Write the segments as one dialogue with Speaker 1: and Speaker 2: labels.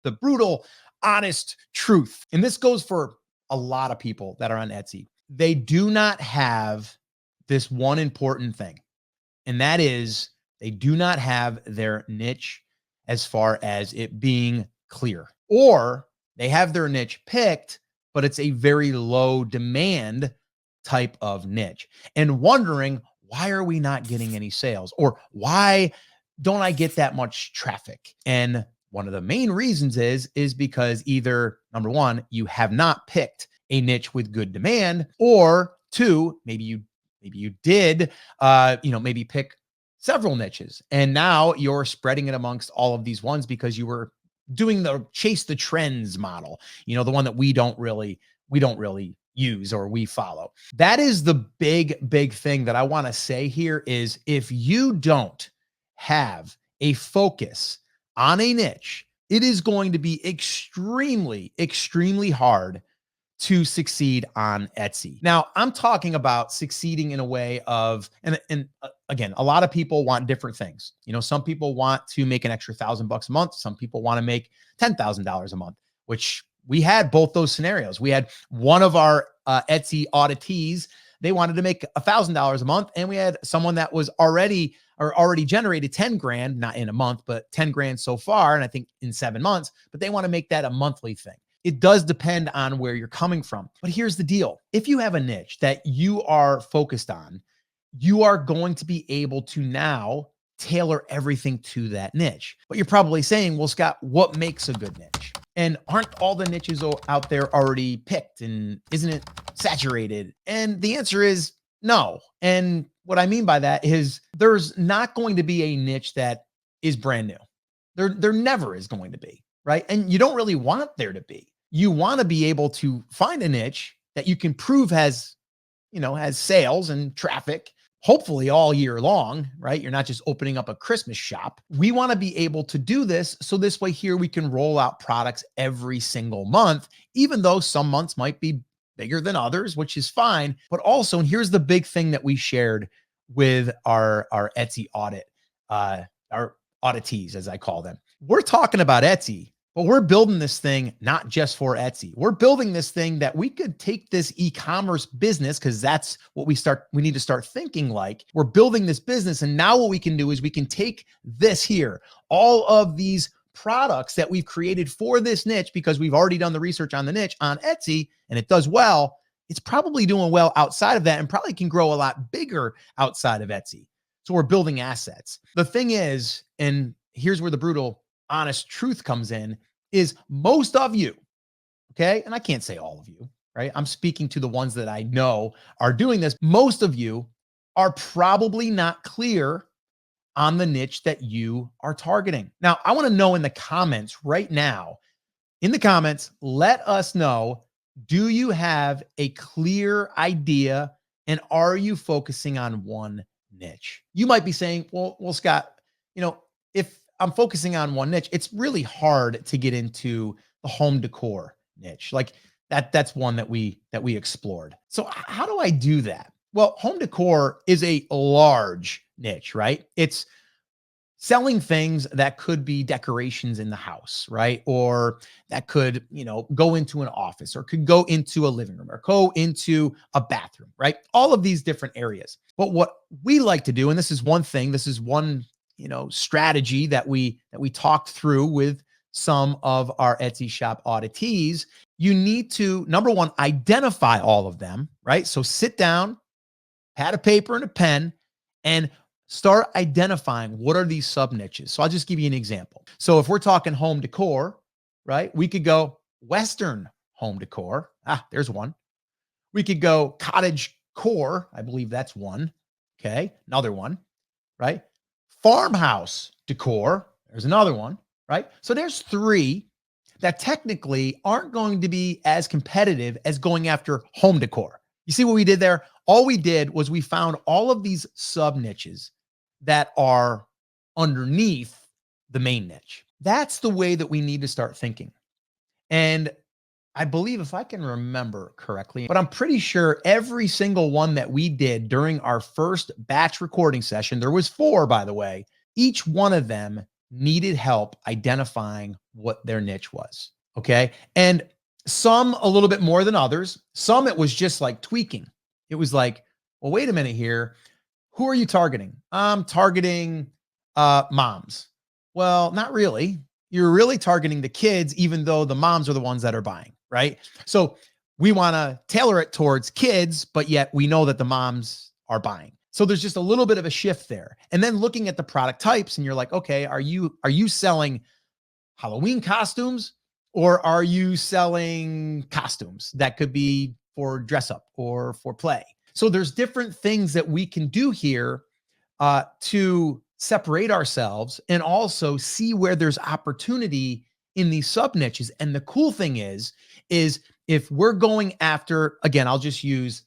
Speaker 1: the brutal, honest truth. And this goes for a lot of people that are on Etsy. They do not have this one important thing, and that is they do not have their niche as far as it being clear, or they have their niche picked, but it's a very low demand type of niche, and wondering, why are we not getting any sales? Or why don't I get that much traffic? And one of the main reasons is because either number one, you have not picked a niche with good demand, or two, maybe you did, maybe pick several niches, and now you're spreading it amongst all of these ones because you were doing the chase the trends model, the one that we don't really use or we follow. That is the big thing that I want to say here is, if you don't have a focus on a niche, it is going to be extremely hard to succeed on Etsy. Now, I'm talking about succeeding in a way of, and again, a lot of people want different things. Some people want to make an extra $1,000 a month. Some people want to make $10,000 a month, which we had both those scenarios. We had one of our Etsy auditees, they wanted to make $1,000 a month. And we had someone that was already generated 10 grand, not in a month, but 10 grand so far. And I think in 7 months, but they want to make that a monthly thing. It does depend on where you're coming from. But here's the deal. If you have a niche that you are focused on, you are going to be able to now tailor everything to that niche. But you're probably saying, well, Scott, what makes a good niche? And aren't all the niches out there already picked? And isn't it saturated? And the answer is no. And what I mean by that is there's not going to be a niche that is brand new. There never is going to be, right? And you don't really want there to be. You want to be able to find a niche that you can prove has sales and traffic, hopefully all year long, right? You're not just opening up a Christmas shop. We want to be able to do this. So this way here, we can roll out products every single month, even though some months might be bigger than others, which is fine. But also, and here's the big thing that we shared with our Etsy audit, our auditees, as I call them. We're talking about Etsy, but we're building this thing not just for Etsy. We're building this thing that we could take this e-commerce business, because that's what we need to start thinking like. We're building this business, and now what we can do is we can take this here, all of these products that we've created for this niche, because we've already done the research on the niche on Etsy, and it does well. It's probably doing well outside of that and probably can grow a lot bigger outside of Etsy. So we're building assets. The thing is, and here's where the brutal honest truth comes in, is most of you, okay, and I can't say all of you, right? I'm speaking to the ones that I know are doing this. Most of you are probably not clear on the niche that you are targeting. Now, I want to know in the comments right now, in the comments, let us know, do you have a clear idea, and are you focusing on one niche? You might be saying, well, Scott, if I'm focusing on one niche, it's really hard to get into the home decor niche. Like that's one that we explored. So how do I do that? Well, home decor is a large niche, right? It's selling things that could be decorations in the house, right? Or that could, go into an office, or could go into a living room, or go into a bathroom, right? All of these different areas. But what we like to do, and this is one strategy that we talked through with some of our Etsy shop auditees, you need to, number one, identify all of them, right? So sit down, pad of paper and a pen, and start identifying what are these sub niches. So I'll just give you an example. So if we're talking home decor, right? We could go Western home decor. There's one. We could go cottage core. I believe that's one. Okay. Another one, right? Farmhouse decor. There's another one, right? So there's 3 that technically aren't going to be as competitive as going after home decor. You see what we did there? All we did was we found all of these sub niches that are underneath the main niche. That's the way that we need to start thinking. And I believe, if I can remember correctly, but I'm pretty sure every single one that we did during our first batch recording session, there was 4, by the way, each one of them needed help identifying what their niche was. Okay. And some a little bit more than others. Some it was just like tweaking. It was like, well, wait a minute here. Who are you targeting? I'm targeting moms. Well, not really. You're really targeting the kids, even though the moms are the ones that are buying, right? So we want to tailor it towards kids, but yet we know that the moms are buying. So there's just a little bit of a shift there. And then looking at the product types, and you're like, okay, are you selling Halloween costumes, or are you selling costumes that could be for dress up or for play? So there's different things that we can do here to separate ourselves and also see where there's opportunity in these sub niches. And the cool thing is if we're going after, again, I'll just use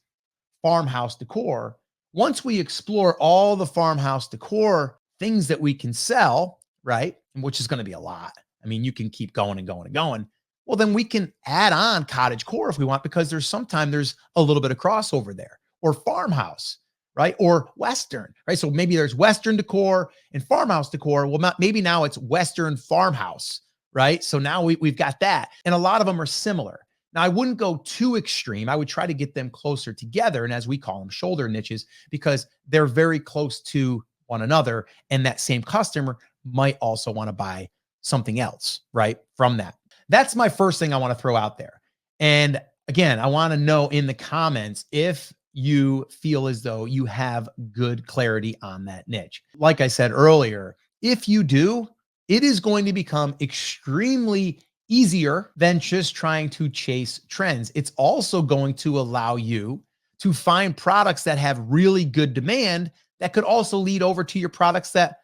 Speaker 1: farmhouse decor. Once we explore all the farmhouse decor things that we can sell, right? Which is going to be a lot. I mean, you can keep going and going and going. Well, then we can add on cottage core if we want, because there's a little bit of crossover there, or farmhouse, right? Or Western, right? So maybe there's Western decor and farmhouse decor. Well, maybe now it's Western farmhouse, right? So now we've got that. And a lot of them are similar. Now, I wouldn't go too extreme. I would try to get them closer together. And as we call them, shoulder niches, because they're very close to one another. And that same customer might also want to buy something else, right? From that. That's my first thing I want to throw out there. And again, I want to know in the comments if you feel as though you have good clarity on that niche. Like I said earlier, if you do, it is going to become extremely easier than just trying to chase trends. It's also going to allow you to find products that have really good demand that could also lead over to your products that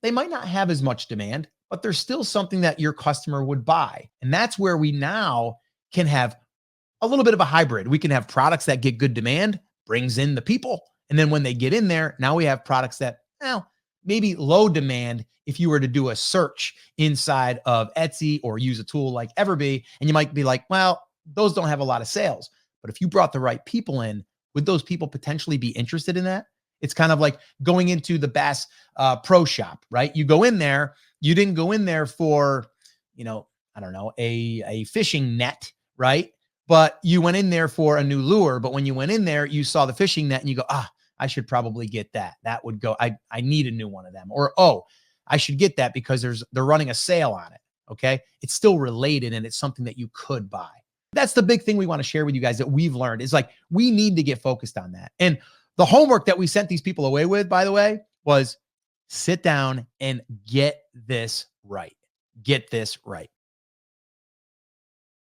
Speaker 1: they might not have as much demand, but there's still something that your customer would buy. And that's where we now can have a little bit of a hybrid. We can have products that get good demand, brings in the people. And then when they get in there, now we have products that, well, maybe low demand if you were to do a search inside of Etsy or use a tool like Everbee, and you might be like, well, those don't have a lot of sales. But if you brought the right people in, would those people potentially be interested in that? It's kind of like going into the Bass Pro Shop, right? You go in there, you didn't go in there for, I don't know, a fishing net, right? But you went in there for a new lure. But when you went in there, you saw the fishing net and you go, I should probably get that. That would go, I need a new one of them. Or, I should get that because they're running a sale on it. Okay. It's still related and it's something that you could buy. That's the big thing we want to share with you guys that we've learned is like, we need to get focused on that. And the homework that we sent these people away with, by the way, was sit down and get this right. Get this right.